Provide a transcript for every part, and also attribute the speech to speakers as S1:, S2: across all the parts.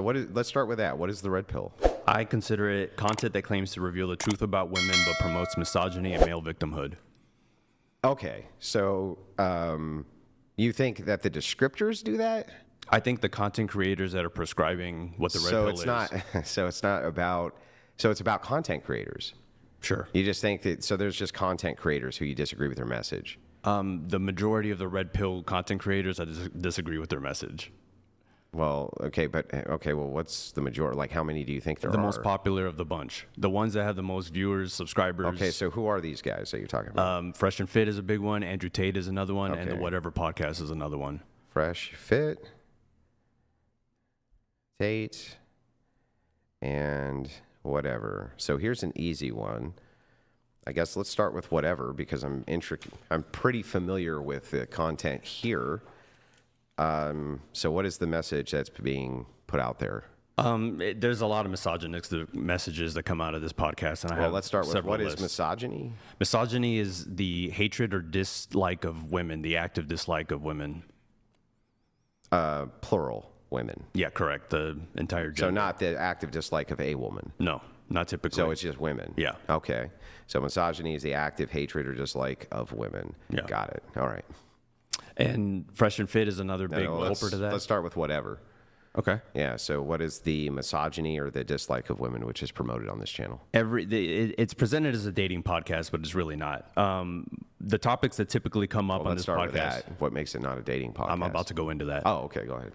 S1: Let's start with that. What is the red pill?
S2: I consider it content that claims to reveal the truth about women but promotes misogyny and male victimhood.
S1: Okay, so you think that the descriptors do that?
S2: I think the content creators that are prescribing what the red pill is.
S1: So it's about content creators.
S2: Sure.
S1: You just think that, so there's just content creators who you disagree with their message.
S2: The majority of the red pill content creators, I disagree with their message.
S1: Well, well, what's the majority? Like, how many do you think there are?
S2: The most popular of the bunch. The ones that have the most viewers, subscribers.
S1: Okay, so who are these guys that you're talking about?
S2: Fresh and Fit is a big one. Andrew Tate is another one.
S1: Okay.
S2: And the Whatever Podcast is another one.
S1: Fresh, Fit, Tate, and Whatever. So here's an easy one. I guess let's start with Whatever because I'm pretty familiar with the content here. So what is the message that's being put out there?
S2: There's a lot of misogynistic messages that come out of this podcast. And
S1: let's start with what is misogyny?
S2: Misogyny is the hatred or dislike of women, the active dislike of women.
S1: Plural, women.
S2: Yeah, correct. The entire gender.
S1: So not the active dislike of a woman.
S2: No, not typically.
S1: So it's just women.
S2: Yeah.
S1: Okay. So misogyny is the active hatred or dislike of women.
S2: Yeah.
S1: Got it. All right.
S2: And Fresh and Fit is another big culprit of that.
S1: Let's start with Whatever.
S2: Okay.
S1: Yeah. So what is the misogyny or the dislike of women, which is promoted on this channel?
S2: It's presented as a dating podcast, but it's really not. The topics that typically come up on this podcast. With that.
S1: What makes it not a dating podcast?
S2: I'm about to go into that.
S1: Oh, okay. Go ahead.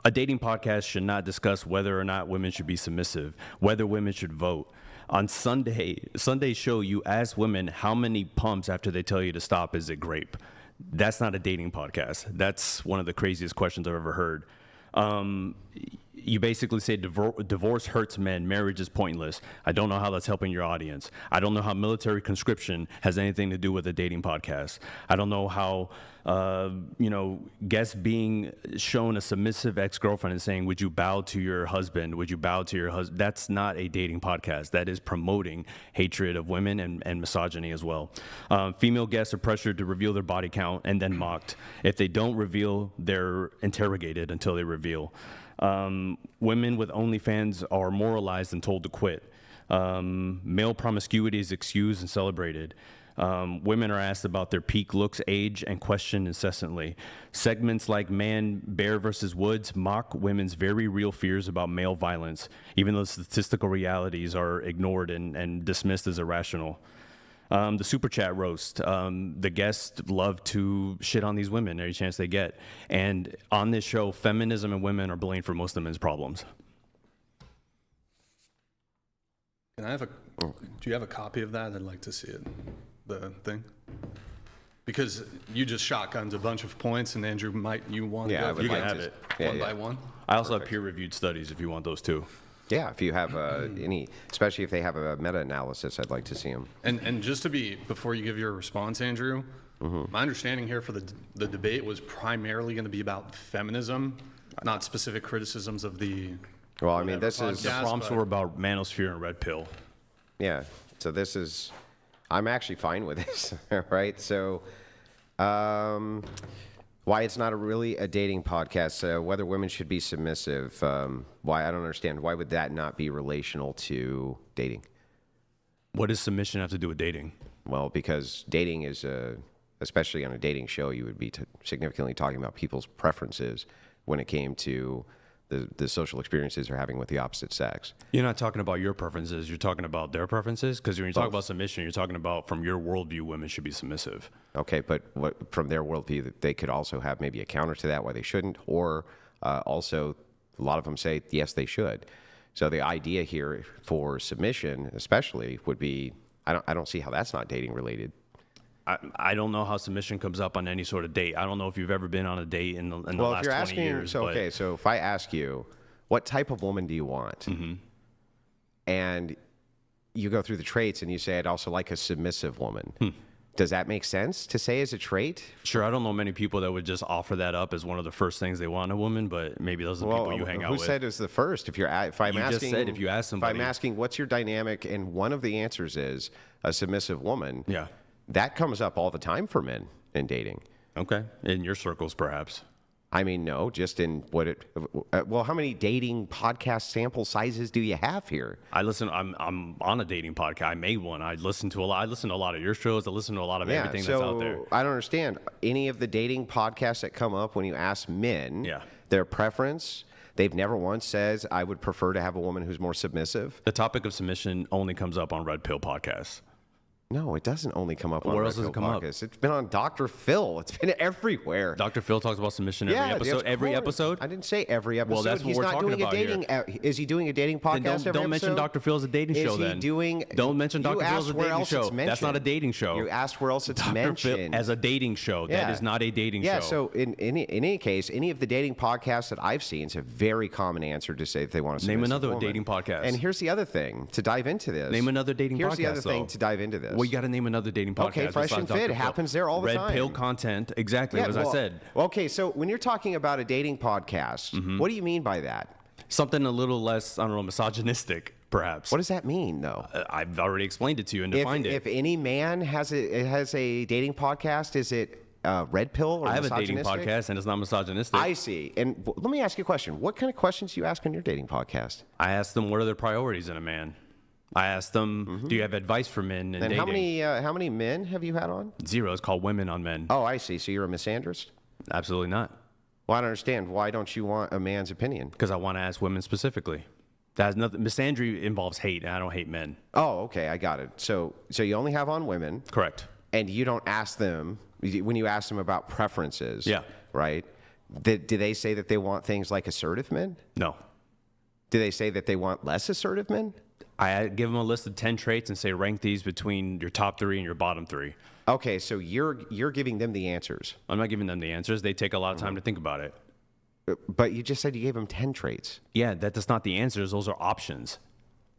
S2: A dating podcast should not discuss whether or not women should be submissive, whether women should vote. On Sunday's show, you ask women how many pumps after they tell you to stop is it grape. That's not a dating podcast. That's one of the craziest questions I've ever heard. You basically say divorce hurts men, marriage is pointless. I don't know how that's helping your audience. I don't know how military conscription has anything to do with a dating podcast. I don't know how, guests being shown a submissive ex-girlfriend and saying, would you bow to your husband? Would you bow to your husband? That's not a dating podcast. That is promoting hatred of women and misogyny as well. Female guests are pressured to reveal their body count and then mocked. If they don't reveal, they're interrogated until they reveal. Women with OnlyFans are moralized and told to quit. Male promiscuity is excused and celebrated. Women are asked about their peak looks, age, and questioned incessantly. Segments like Man, Bear versus Woods mock women's very real fears about male violence, even though statistical realities are ignored and dismissed as irrational. The super chat roast. The guests love to shit on these women every chance they get. And on this show, feminism and women are blamed for most of men's problems.
S3: Do you have a copy of that? I'd like to see it, the thing. Because you just shotgunned a bunch of points, and Andrew, you want to go?
S2: You can have it.
S3: One by one?
S2: I also have peer-reviewed studies if you want those too.
S1: Yeah, if you have any, especially if they have a meta-analysis, I'd like to see them.
S3: And just to be, before you give your response, Andrew, my understanding here for the debate was primarily going to be about feminism, not specific criticisms of the.
S1: Well, I mean, this is
S2: the prompts were about manosphere and red pill.
S1: Yeah, so this is, I'm actually fine with this, right? So, why it's not really a dating podcast, whether women should be submissive, why, I don't understand. Why would that not be relational to dating?
S2: What does submission have to do with dating?
S1: Well, because dating is, especially on a dating show, you would be significantly talking about people's preferences when it came to the social experiences they're having with the opposite sex.
S2: You're not talking about your preferences, you're talking about their preferences? Because when you talk about submission, you're talking about from your worldview, women should be submissive.
S1: Okay, but what, from their worldview, they could also have maybe a counter to that why they shouldn't, or also a lot of them say, yes, they should. So the idea here for submission especially would be, I don't see how that's not dating related.
S2: I don't know how submission comes up on any sort of date. I don't know if you've ever been on a date in the last 20 years.
S1: Well, if you're asking, so if I ask you, what type of woman do you want? Mm-hmm. And you go through the traits and you say, I'd also like a submissive woman. Does that make sense to say as a trait?
S2: Sure. I don't know many people that would just offer that up as one of the first things they want in a woman, but maybe those are the people you hang out with.
S1: Who said it's the first? If I'm asking,
S2: just said if you ask somebody.
S1: If I'm asking what's your dynamic, and one of the answers is a submissive woman.
S2: Yeah.
S1: That comes up all the time for men in dating.
S2: Okay. In your circles, perhaps.
S1: I mean, no, just in what it. Well, how many dating podcast sample sizes do you have here?
S2: I'm on a dating podcast. I made one. I listen to a lot of your shows. I listen to a lot of everything that's out there.
S1: I don't understand any of the dating podcasts that come up when you ask men their preference. They've never once says, I would prefer to have a woman who's more submissive.
S2: The topic of submission only comes up on Red Pill podcasts.
S1: No, it doesn't only come up on
S2: Where
S1: Red
S2: else does
S1: Pill
S2: it come up?
S1: podcasts. It's been on Dr. Phil. It's been everywhere.
S2: Dr. Phil talks about submission every episode. Every episode?
S1: I didn't say every episode.
S2: Well, that's what
S1: He's
S2: we're
S1: not
S2: talking
S1: doing
S2: about
S1: a dating. Is he doing a dating podcast
S2: Then
S1: every
S2: don't mention
S1: episode?
S2: Dr. Phil as a dating show. Then don't mention Dr. Phil as a dating show. That's not a dating show.
S1: You asked where else it's
S2: Dr.
S1: mentioned.
S2: Phil as a dating show. That is not a dating show.
S1: Yeah. So in any case, any of the dating podcasts that I've seen, it's a very common answer to say that they want to
S2: name another dating podcast.
S1: And here's the other thing to dive into this.
S2: Name another dating podcast.
S1: Here's the other thing to dive into this.
S2: Well, you got to name another dating podcast.
S1: Okay, Fresh and Fit happens there all the time.
S2: Red Pill content, exactly as I said.
S1: Okay, so when you're talking about a dating podcast, what do you mean by that?
S2: Something a little less, I don't know, misogynistic, perhaps.
S1: What does that mean, though?
S2: I've already explained it to you and defined it.
S1: If any man has a dating podcast, is it Red Pill or
S2: I have
S1: misogynistic?
S2: a dating podcast and it's not misogynistic.
S1: I see. And let me ask you a question. What kind of questions do you ask on your dating podcast?
S2: I ask them what are their priorities in a man. I asked them, do you have advice for men in dating?
S1: How many men have you had on?
S2: 0. It's called Women on Men.
S1: Oh, I see. So you're a misandrist?
S2: Absolutely not.
S1: Well, I don't understand. Why don't you want a man's opinion?
S2: Because I want to ask women specifically. That has nothing. Misandry involves hate, and I don't hate men.
S1: Oh, okay. I got it. So you only have on women.
S2: Correct.
S1: And you don't ask them, when you ask them about preferences.
S2: Yeah.
S1: Right? Do they say that they want things like assertive men?
S2: No.
S1: Do they say that they want less assertive men?
S2: I give them a list of 10 traits and say rank these between your top 3 and your bottom 3.
S1: Okay, so you're giving them the answers.
S2: I'm not giving them the answers. They take a lot of time to think about it.
S1: But you just said you gave them 10 traits.
S2: Yeah, that's not the answers. Those are options.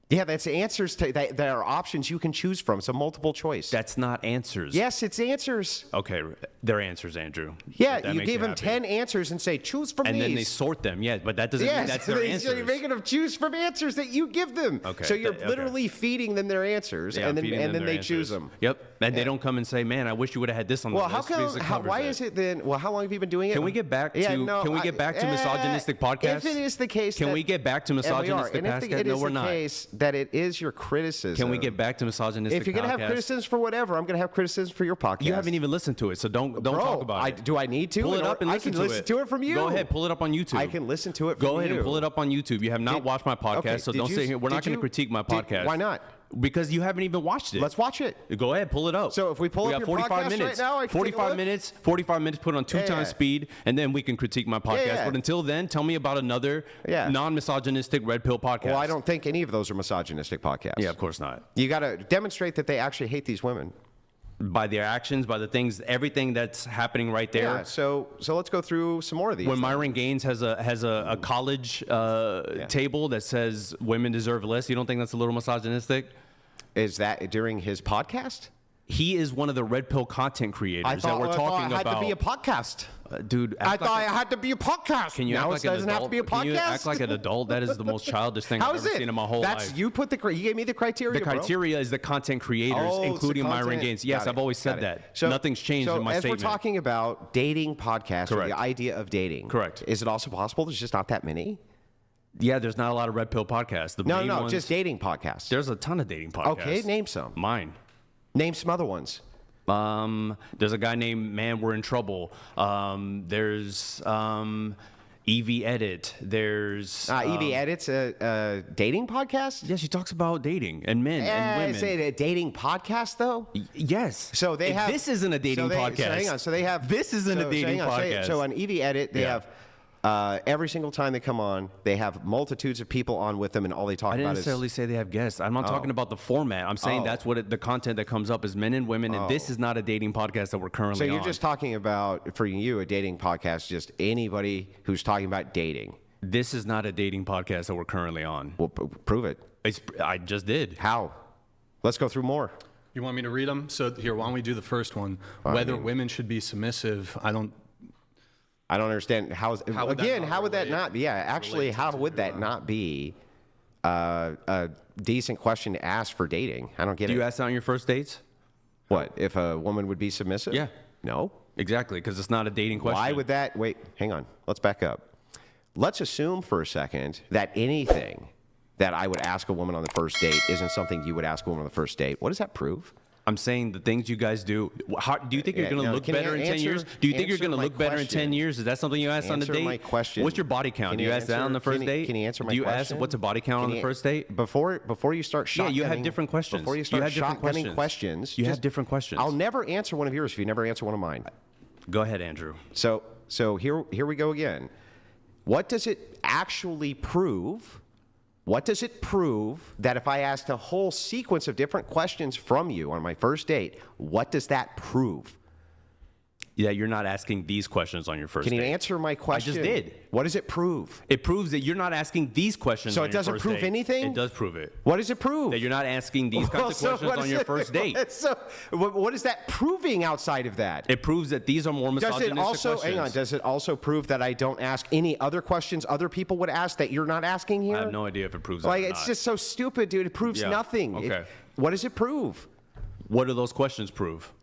S1: Yeah, that's answers that are options you can choose from. So multiple choice.
S2: That's not answers.
S1: Yes, it's answers.
S2: Okay, they're answers, Andrew.
S1: Yeah, you gave them 10 answers and say, choose from these.
S2: And then they sort them. Yeah, but that doesn't mean that's their answers.
S1: So you're making them choose from answers that you give them.
S2: Okay.
S1: So you're literally feeding them their answers, and then they choose them.
S2: Yep. And they don't come and say, man, I wish you would have had this on the list.
S1: Well, why is it then? Well, how long have you been doing it?
S2: Can we get back to misogynistic podcasts?
S1: If it is the case,
S2: can we get back to misogynistic podcasts? No, we're not.
S1: That it is your criticism.
S2: Can we get back to misogynistic podcasts?
S1: If you're going to have criticisms for whatever, I'm going to have criticisms for your podcast.
S2: You haven't even listened to it, so don't talk about it.
S1: Do I need to?
S2: Pull it up and listen to it.
S1: I can listen to it from you.
S2: Go ahead, pull it up on YouTube.
S1: I can listen to it from you.
S2: Go ahead and pull it up on YouTube. You have not watched my podcast, so don't say here. We're not going to critique my podcast.
S1: Why not?
S2: Because you haven't even watched it.
S1: Let's watch it.
S2: Go ahead, pull it up.
S1: So if we pull up your
S2: 45
S1: podcast
S2: minutes
S1: right now, I can
S2: 45 minutes, 45 minutes, put on 2 times speed, and then we can critique my podcast. But until then, tell me about another non-misogynistic Red Pill podcast.
S1: Well, I don't think any of those are misogynistic podcasts.
S2: Yeah, of course not.
S1: You got to demonstrate that they actually hate these women.
S2: By their actions, by the things, everything that's happening right there.
S1: Yeah, so let's go through some more of these.
S2: When Myron Gaines has a college table that says women deserve less, you don't think that's a little misogynistic?
S1: Is that during his podcast?
S2: He is one of the Red Pill content creators that we're talking about.
S1: I had to be a podcast.
S2: Dude,
S1: I thought I had to be a podcast.
S2: Can you
S1: now
S2: act
S1: it
S2: like
S1: doesn't
S2: an adult?
S1: have to be a podcast?
S2: Can you act like an adult? That is the most childish thing I've ever seen in my whole life.
S1: You gave me the criteria.
S2: The criteria is the content creators, including Myron Gaines. Yes, I've always said that. So, nothing's changed in my statement.
S1: As we're talking about dating podcasts, or the idea of dating,
S2: correct?
S1: Is it also possible there's just not that many?
S2: Yeah, there's not a lot of Red Pill podcasts.
S1: No, just dating podcasts.
S2: There's a ton of dating podcasts.
S1: Okay, name some.
S2: Mine.
S1: Name some other ones.
S2: There's a guy named Man We're in Trouble. There's Evie Edit. There's
S1: Evie Edit's a dating podcast.
S2: Yeah, she talks about dating and men and women.
S1: Is it a dating podcast though?
S2: Yes.
S1: So they have.
S2: This isn't a dating podcast.
S1: So hang on. So they have.
S2: This isn't a dating podcast.
S1: So on Evie Edit, they have. Every single time they come on, they have multitudes of people on with them, and all they talk about is...
S2: I didn't necessarily say they have guests. I'm not talking about the format. I'm saying that's what the content that comes up is men and women, and this is not a dating podcast that we're currently on.
S1: So you're just talking about, for you, a dating podcast, just anybody who's talking about dating.
S2: This is not a dating podcast that we're currently on.
S1: Well, prove it.
S2: I just did.
S1: How? Let's go through more.
S3: You want me to read them? So here, why don't we do the first one? Whether women should be submissive, I don't
S1: understand how would that not be? Yeah, actually, how would that not be a decent question to ask for dating? I don't get it.
S2: Do you ask that on your first dates?
S1: What, if a woman would be submissive?
S2: Yeah.
S1: No.
S2: Exactly, because it's not a dating question.
S1: Why would that? Wait, hang on. Let's back up. Let's assume for a second that anything that I would ask a woman on the first date isn't something you would ask a woman on the first date. What does that prove?
S2: I'm saying the things you guys do. How, do you think you're going to look better in 10 years? Do you think you're going to look better in 10 years? Is that something you asked on the date?
S1: Answer my question.
S2: What's your body count? Do you ask that on the first date?
S1: Can you answer my
S2: question? Do you
S1: question?
S2: ask what's a body count on the first date?
S1: Before you start shotgunning.
S2: Yeah, you have different questions.
S1: Before you start shotgunning questions.
S2: You have different questions.
S1: I'll never answer one of yours if you never answer one of mine.
S2: Go ahead, Andrew.
S1: So here we go again. What does it actually prove? What does it prove that if I asked a whole sequence of different questions from you on my first date, what does that prove?
S2: Yeah, you're not asking these questions on your first date.
S1: Can you answer my question?
S2: I just did.
S1: What does it prove?
S2: It proves that you're not asking these questions
S1: So
S2: on
S1: it
S2: your
S1: doesn't
S2: first
S1: prove
S2: date.
S1: anything?
S2: It does prove it.
S1: What does it prove?
S2: That you're not asking these kinds of questions on your first date.
S1: So what is that proving outside of that?
S2: It proves that these are more misogynistic questions.
S1: Hang on, does it also prove that I don't ask any other questions other people would ask that you're not asking here?
S2: I have no idea if it proves that
S1: Like,
S2: or
S1: it's
S2: not.
S1: just so stupid, dude. It proves nothing.
S2: Okay.
S1: What does it prove?
S2: What do those questions prove?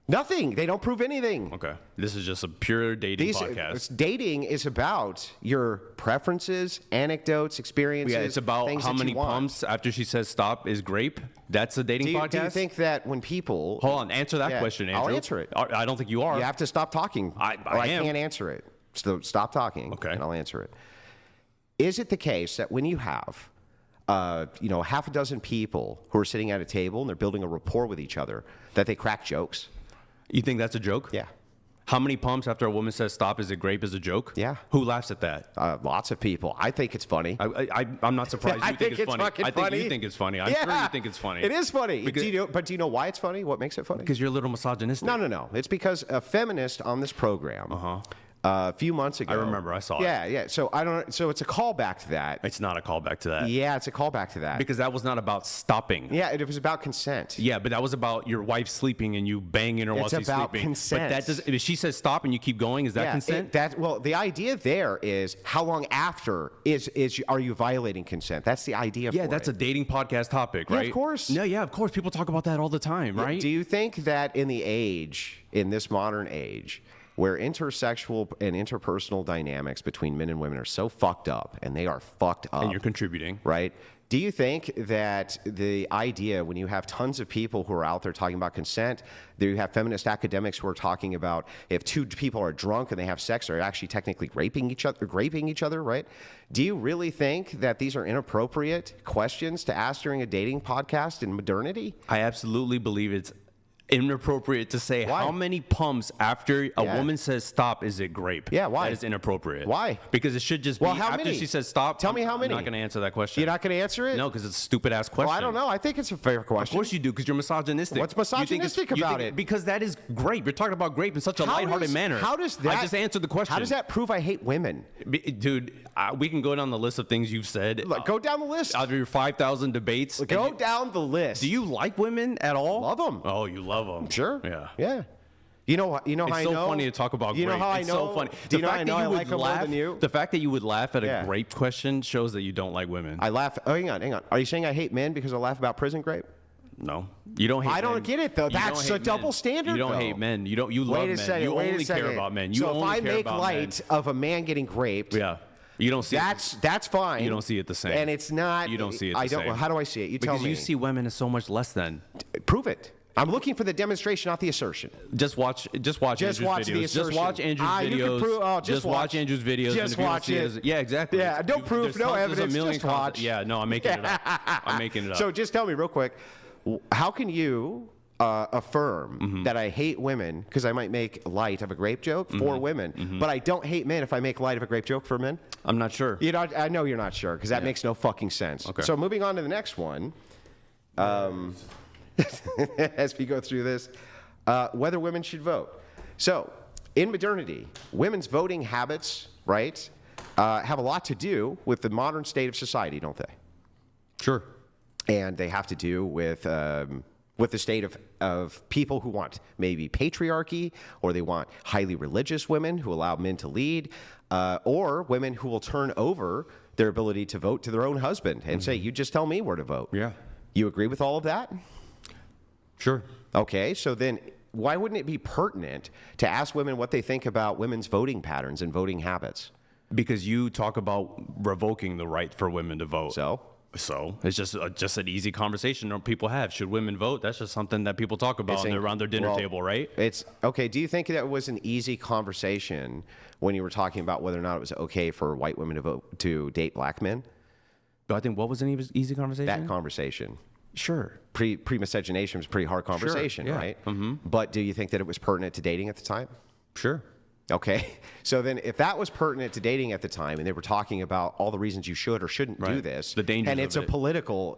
S1: Nothing. They don't prove anything.
S2: Okay. This is just a pure dating podcast.
S1: Dating is about your preferences, anecdotes, experiences.
S2: Yeah, it's about
S1: things
S2: how
S1: that
S2: many
S1: you want.
S2: pumps after she says stop is grape. That's a dating podcast?
S1: Do you think that when people...
S2: Hold on. Answer that question, Andrew.
S1: I'll answer it.
S2: I don't think you are.
S1: You have to stop talking.
S2: I am.
S1: Can't answer it. So stop talking,
S2: okay,
S1: and I'll answer it. Is it the case that when you have, half a dozen people who are sitting at a table and they're building a rapport with each other, that they crack jokes?
S2: You think that's a joke?
S1: Yeah.
S2: How many pumps after a woman says stop is it grape is a joke?
S1: Yeah.
S2: Who laughs at that?
S1: Lots of people. I think it's funny.
S2: I'm not surprised you think it's funny.
S1: Fucking
S2: I think
S1: funny.
S2: you think it's funny. I'm sure you think it's funny.
S1: It is funny.
S2: Because,
S1: do you know why it's funny? What makes it funny?
S2: Because you're a little misogynistic.
S1: No. It's because a feminist on this program a few months ago.
S2: I remember. I saw it.
S1: Yeah. So it's a callback to that.
S2: It's not a callback to that.
S1: Yeah, it's a callback to that.
S2: Because that was not about stopping.
S1: Yeah, it was about consent.
S2: Yeah, but that was about your wife sleeping and you banging her while she's sleeping.
S1: It's about consent.
S2: But that does. If she says stop and you keep going, is that consent?
S1: The idea there is how long after are you violating consent? That's the idea.
S2: Yeah, that's a dating podcast topic, right?
S1: Yeah, of course.
S2: No, yeah, of course. People talk about that all the time, right?
S1: Do you think that in this modern age, where intersexual and interpersonal dynamics between men and women are so fucked up, and they are fucked up.
S2: And you're contributing.
S1: Right? Do you think that the idea, when you have tons of people who are out there talking about consent, that you have feminist academics who are talking about if two people are drunk and they have sex, they're actually technically raping each other, right? Do you really think that these are inappropriate questions to ask during a dating podcast in modernity?
S2: I absolutely believe it's inappropriate to say how many pumps after a woman says stop is it grape.
S1: Yeah, why?
S2: That is inappropriate.
S1: Why?
S2: Because it should just be
S1: how
S2: after
S1: many?
S2: she says stop.
S1: Tell me how many.
S2: I'm not going to answer that question.
S1: You're not going to answer it?
S2: No, because it's a stupid ass question.
S1: Well, I don't know. I think it's a fair question.
S2: Of course you do, because you're misogynistic.
S1: What's misogynistic about it?
S2: Because that is grape. You're talking about grape in such a lighthearted manner.
S1: How does that?
S2: I just answered the question.
S1: How does that prove I hate women?
S2: Dude, we can go down the list of things you've said.
S1: Look, go down the list.
S2: Out of your 5,000 debates.
S1: Go down the list.
S2: Do you like women at all?
S1: Love them.
S2: Oh, you love them.
S1: Sure.
S2: Yeah.
S1: Yeah. You know how I know?
S2: It's so funny to talk about grape.
S1: You know how
S2: it's
S1: I know?
S2: so funny.
S1: Do you know I know I like them more
S2: laugh,
S1: than you?
S2: The fact that you would laugh at a grape question shows that you don't like women.
S1: I laugh. Oh, hang on. Are you saying I hate men because I laugh about prison grape?
S2: No, you don't hate men.
S1: I don't get it though. That's a double standard.
S2: You don't hate men. You love men. You only care about men.
S1: So if I make light of a man getting raped,
S2: you don't see
S1: that's fine.
S2: You don't see it the same.
S1: And it's not.
S2: You don't see it the same.
S1: How do I see it? You tell me.
S2: Because you see women as so much less than.
S1: Prove it. I'm looking for the demonstration, not the assertion.
S2: Just watch Andrew's videos. Just watch Andrew's videos. Just watch Andrew's videos.
S1: Just watch it.
S2: Yeah, exactly.
S1: Yeah, no proof, no evidence. Just watch.
S2: Yeah, no, I'm making it up. I'm making it up.
S1: So just tell me real quick, how can you affirm that I hate women because I might make light of a grape joke for women, but I don't hate men if I make light of a grape joke for men?
S2: I'm not sure.
S1: I know you're not sure because that makes no fucking sense.
S2: Okay.
S1: So moving on to the next one. As we go through this, whether women should vote. So, in modernity, women's voting habits, right, have a lot to do with the modern state of society, don't they?
S2: Sure.
S1: And they have to do with the state of people who want maybe patriarchy, or they want highly religious women who allow men to lead, or women who will turn over their ability to vote to their own husband and say, you just tell me where to vote.
S2: Yeah.
S1: You agree with all of that?
S2: Sure.
S1: Okay, so then why wouldn't it be pertinent to ask women what they think about women's voting patterns and voting habits?
S2: Because you talk about revoking the right for women to vote.
S1: So
S2: It's just an easy conversation that people have. Should women vote? That's just something that people talk about around their dinner table, right?
S1: It's okay. Do you think that was an easy conversation when you were talking about whether or not it was okay for white women to date black men?
S2: But I think what was an easy conversation?
S1: That conversation.
S2: Sure.
S1: Pre-miscegenation was a pretty hard conversation,
S2: yeah.
S1: right? Mm-hmm. But do you think that it was pertinent to dating at the time?
S2: Sure.
S1: Okay. So then if that was pertinent to dating at the time and they were talking about all the reasons you should or shouldn't do this,
S2: the dangers
S1: and it's
S2: of
S1: a political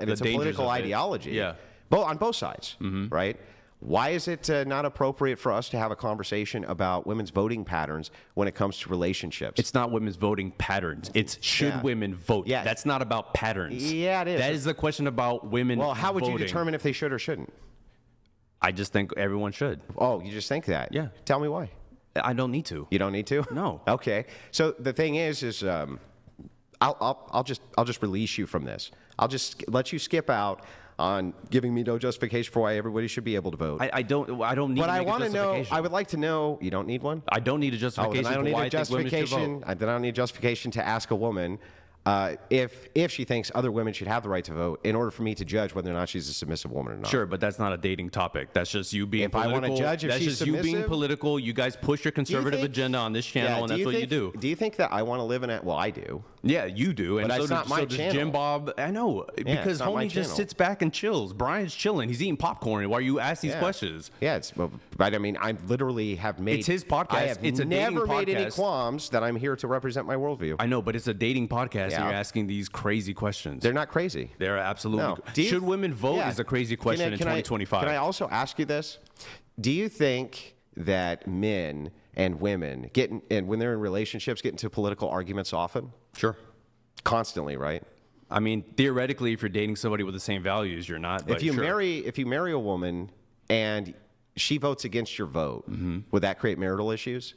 S1: ideology,
S2: yeah,
S1: on both sides, right? Why is it not appropriate for us to have a conversation about women's voting patterns when it comes to relationships?
S2: It's not women's voting patterns. It's should women vote.
S1: Yeah.
S2: That's not about patterns.
S1: Yeah, it is.
S2: That is the question about women
S1: Well, how would
S2: voting.
S1: you determine if they should or shouldn't?
S2: I just think everyone should.
S1: Oh, you just think that?
S2: Yeah.
S1: Tell me why.
S2: I don't need to.
S1: You don't need to?
S2: No.
S1: Okay. So the thing is I'll just release you from this. I'll just let you skip out on giving me no justification for why everybody should be able to vote.
S2: I don't need
S1: But
S2: to make
S1: I
S2: a
S1: want to know.
S2: justification.
S1: I would like to know. You don't need one.
S2: I don't need a
S1: Oh,
S2: justification
S1: then I don't
S2: for
S1: need
S2: why
S1: a
S2: I think women should
S1: justification.
S2: vote.
S1: Then I don't need a justification to ask a woman if she thinks other women should have the right to vote in order for me to judge whether or not she's a submissive woman or not.
S2: Sure, but that's not a dating topic. That's just you being
S1: If I
S2: political.
S1: wanna judge if
S2: that's
S1: she's
S2: just you being
S1: submissive?
S2: political. You guys push your conservative
S1: think-
S2: agenda on this channel, and that's what you do.
S1: Do you think that I want to live in it? Well, I do.
S2: Yeah, you do. And
S1: But
S2: so
S1: it's not my
S2: so does
S1: channel.
S2: Jim Bob. I know. Because
S1: not my
S2: homie just
S1: channel.
S2: sits back and chills. Brian's chilling. He's eating popcorn while you ask these questions.
S1: Yeah, but I mean, I literally have made.
S2: It's his podcast.
S1: I have
S2: It's a dating
S1: never made any
S2: podcast.
S1: qualms that I'm here to represent my worldview.
S2: I know, but it's a dating podcast,
S1: Yeah.
S2: and you're asking these crazy questions.
S1: They're not crazy.
S2: They're absolutely.
S1: No. Do you-
S2: Should women vote
S1: Yeah.
S2: is a crazy question in 2025.
S1: Can I also ask you this? Do you think that men and women and when they're in relationships get into political arguments often?
S2: Sure.
S1: Constantly, right?
S2: I mean, theoretically, if you're dating somebody with the same values, you're not. But
S1: If you
S2: sure.
S1: marry a woman and she votes against your vote, would that create marital issues?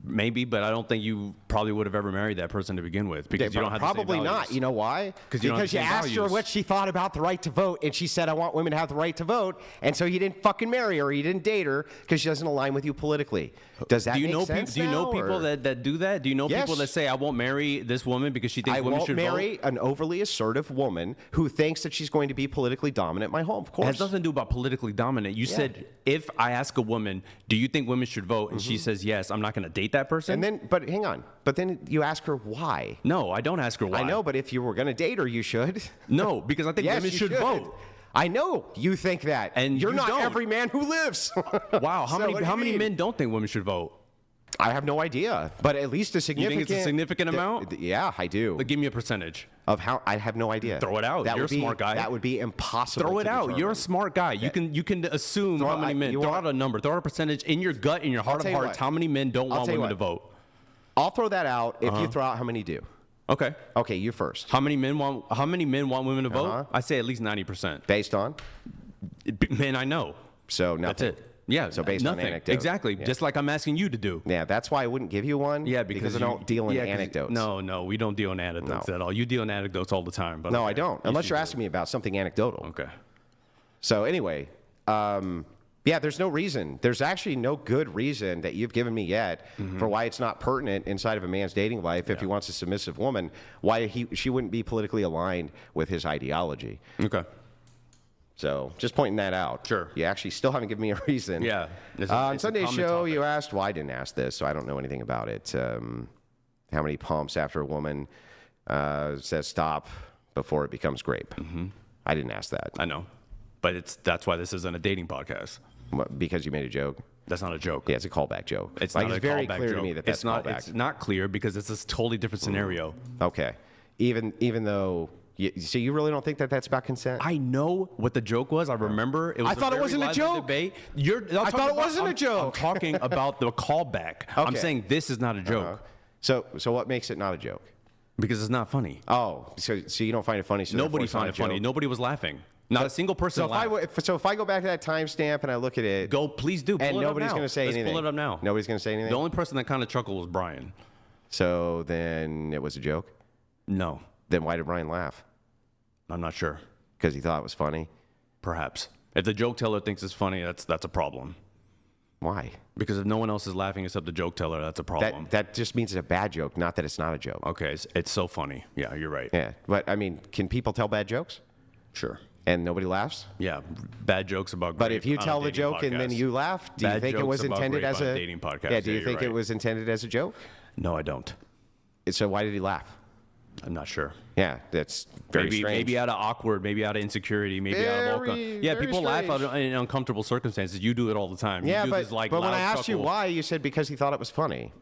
S2: Maybe, but I don't think you probably would have ever married that person to begin with because you don't have
S1: Probably
S2: the same
S1: not.
S2: values.
S1: You know why?
S2: Because you don't have the same
S1: asked her
S2: values.
S1: what she thought about the right to vote, and she said, "I want women to have the right to vote," and so you didn't fucking marry her. You didn't date her because she doesn't align with you politically. Does that
S2: Do you
S1: make
S2: know
S1: sense?
S2: Do you know
S1: now,
S2: people
S1: or-
S2: that do that? Do you know people
S1: Yes.
S2: that say I won't marry this woman because she thinks
S1: I
S2: women
S1: won't
S2: should
S1: marry
S2: vote?
S1: an overly assertive woman who thinks that she's going to be politically dominant in my home. Of
S2: It
S1: course.
S2: has nothing to do about politically dominant. You said if I ask a woman, do you think women should vote, and she says yes, I'm not going to date that person.
S1: And then, but hang on. But then you ask her why.
S2: No, I don't ask her why.
S1: I know, but if you were going to date her, you should.
S2: No, because I think
S1: Yes,
S2: women
S1: you
S2: should vote.
S1: I know you think that,
S2: And
S1: you're
S2: you
S1: not
S2: don't.
S1: every man who lives.
S2: Wow, how
S1: So what do
S2: many
S1: you mean?
S2: men don't think women should vote?
S1: I have no idea, but at least a significant.
S2: it's a significant amount?
S1: Yeah, I do.
S2: Like, give me a percentage.
S1: Of how I have no idea.
S2: Throw it out.
S1: That
S2: You're
S1: would
S2: a
S1: be,
S2: smart guy.
S1: That would be impossible.
S2: Throw it
S1: to
S2: out. You're a
S1: determine.
S2: smart guy. You can assume how many men. Throw out a number. Throw out a percentage in your gut, in your heart of
S1: tell you
S2: hearts.
S1: what.
S2: How many men don't want
S1: tell you
S2: women to
S1: what.
S2: vote?
S1: I'll throw that out if you throw out how many do.
S2: Okay.
S1: Okay, you first.
S2: How many men want women to vote?
S1: Uh-huh.
S2: I say at least 90%.
S1: Based on?
S2: Men I know.
S1: So nothing.
S2: That's it. Yeah.
S1: So based on
S2: nothing.
S1: anecdote.
S2: Exactly.
S1: Yeah.
S2: Just like I'm asking you to do.
S1: Yeah, that's why I wouldn't give you one.
S2: Yeah, because
S1: I don't deal in
S2: 'cause-
S1: anecdotes.
S2: No, we don't deal in anecdotes
S1: No.
S2: at all. You deal in anecdotes all the time. But
S1: No,
S2: okay.
S1: I don't.
S2: You
S1: Unless
S2: should
S1: you're
S2: do
S1: asking me about something anecdotal.
S2: it. Okay.
S1: So anyway, yeah, there's no reason. There's actually no good reason that you've given me yet for why it's not pertinent inside of a man's dating life if he wants a submissive woman, why she wouldn't be politically aligned with his ideology.
S2: Okay.
S1: So just pointing that out.
S2: Sure.
S1: You actually still haven't given me a reason.
S2: Yeah. It's
S1: On
S2: it's
S1: Sunday's
S2: common
S1: show,
S2: topic.
S1: you asked, well, I didn't ask this, so I don't know anything about it. How many pumps after a woman says stop before it becomes grape? I didn't ask that.
S2: I know. But that's why this isn't a dating podcast.
S1: Because you made a joke.
S2: That's not a joke.
S1: Yeah, it's a callback joke.
S2: It's
S1: like,
S2: not
S1: it's
S2: a
S1: very
S2: callback
S1: clear
S2: joke.
S1: to me that that's
S2: it's not.
S1: callback.
S2: It's not clear because it's a totally different scenario.
S1: Okay. Even though, so you really don't think that that's about consent?
S2: I know what the joke was. I remember it was.
S1: I thought it
S2: very
S1: wasn't a
S2: lively
S1: joke.
S2: Debate.
S1: I thought it wasn't a joke.
S2: I'm talking about the callback. I'm
S1: Okay.
S2: saying this is not a joke
S1: So what makes it not a joke?
S2: because it's not funny.
S1: Oh, so you don't find it funny? So
S2: Nobody
S1: therefore it's not
S2: found
S1: a
S2: it funny.
S1: joke.
S2: Nobody was laughing. Not a single person
S1: So
S2: laughed.
S1: if I go back to that timestamp and I look at it,
S2: Go, please do. Pull
S1: and
S2: it up
S1: nobody's
S2: now.
S1: going to say
S2: Let's
S1: anything.
S2: Pull it up now.
S1: Nobody's going to say anything.
S2: The only person that kind of chuckled was Brian.
S1: So then it was a joke.
S2: No,
S1: Then why did Brian laugh?
S2: I'm not sure.
S1: Because he thought it was funny.
S2: Perhaps. If the joke teller thinks it's funny, that's a problem.
S1: Why?
S2: Because if no one else is laughing except the joke teller, that's a problem.
S1: That just means it's a bad joke, not that it's not a joke.
S2: Okay, it's so funny. Yeah, you're right.
S1: Yeah, but I mean, can people tell bad jokes
S2: Sure.
S1: and nobody laughs?
S2: Yeah, bad jokes about.
S1: But
S2: grape
S1: if you
S2: on a
S1: tell the
S2: dating
S1: joke and then
S2: podcast.
S1: you laugh, do you
S2: Bad
S1: think it
S2: jokes
S1: was
S2: about
S1: intended
S2: grape
S1: as
S2: on
S1: a
S2: a dating podcast.
S1: Yeah, do
S2: Yeah,
S1: you
S2: you're
S1: think it
S2: right.
S1: was intended as a joke?
S2: No, I don't.
S1: So why did he laugh?
S2: I'm not sure.
S1: Yeah, that's very strange.
S2: Maybe out of awkward, maybe out of insecurity, maybe out of all. Yeah,
S1: very
S2: people laugh
S1: strange.
S2: out in uncomfortable circumstances. You do it all the time.
S1: Yeah,
S2: you do
S1: but,
S2: this, like,
S1: but when
S2: loud
S1: I asked you
S2: chuckle.
S1: why, you said because he thought it was funny.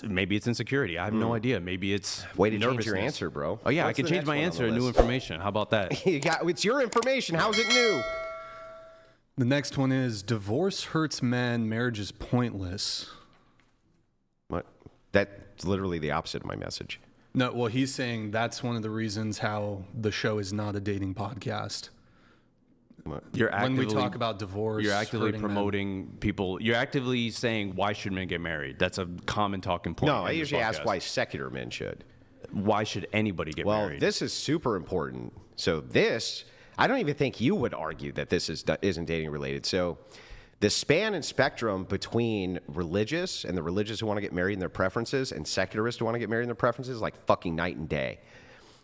S2: Maybe it's insecurity. I have no idea. Maybe it's
S1: Way to change your
S2: nervousness.
S1: answer, bro.
S2: Oh yeah,
S1: What's
S2: I can
S1: the
S2: change
S1: next
S2: my
S1: one on
S2: answer
S1: the
S2: to new
S1: list?
S2: information. How about that?
S1: It's your information. How's it new?
S3: The next one is divorce hurts men, marriage is pointless.
S1: What? That's literally the opposite of my message.
S3: No, well, he's saying that's one of the reasons how the show is not a dating podcast.
S2: You're
S3: When
S2: actively,
S3: we talk about divorce,
S2: you're actively
S3: hurting men.
S2: promoting people. You're actively saying why should men get married? That's a common talking point.
S1: No, I
S2: in this
S1: usually ask
S2: podcast.
S1: why secular men should.
S2: Why should anybody get
S1: Well,
S2: married?
S1: this is super important. So this, I don't even think you would argue that this isn't dating related. So the span and spectrum between religious and the religious who want to get married in their preferences and secularists who want to get married in their preferences is like fucking night and day.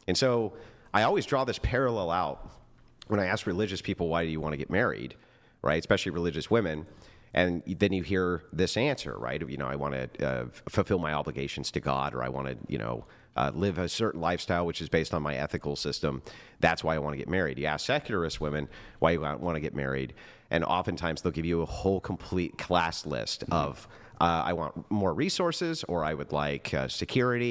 S1: And so I always draw this parallel out when I ask religious people, why do you want to get married, right? Especially religious women. And then you hear this answer, right? You know, I want to fulfill my obligations to God, or I want to, live a certain lifestyle which is based on my ethical system. That's why I want to get married. You ask secularist women why you want to get married, and oftentimes they'll give you a whole complete class list of I want more resources, or I would like security.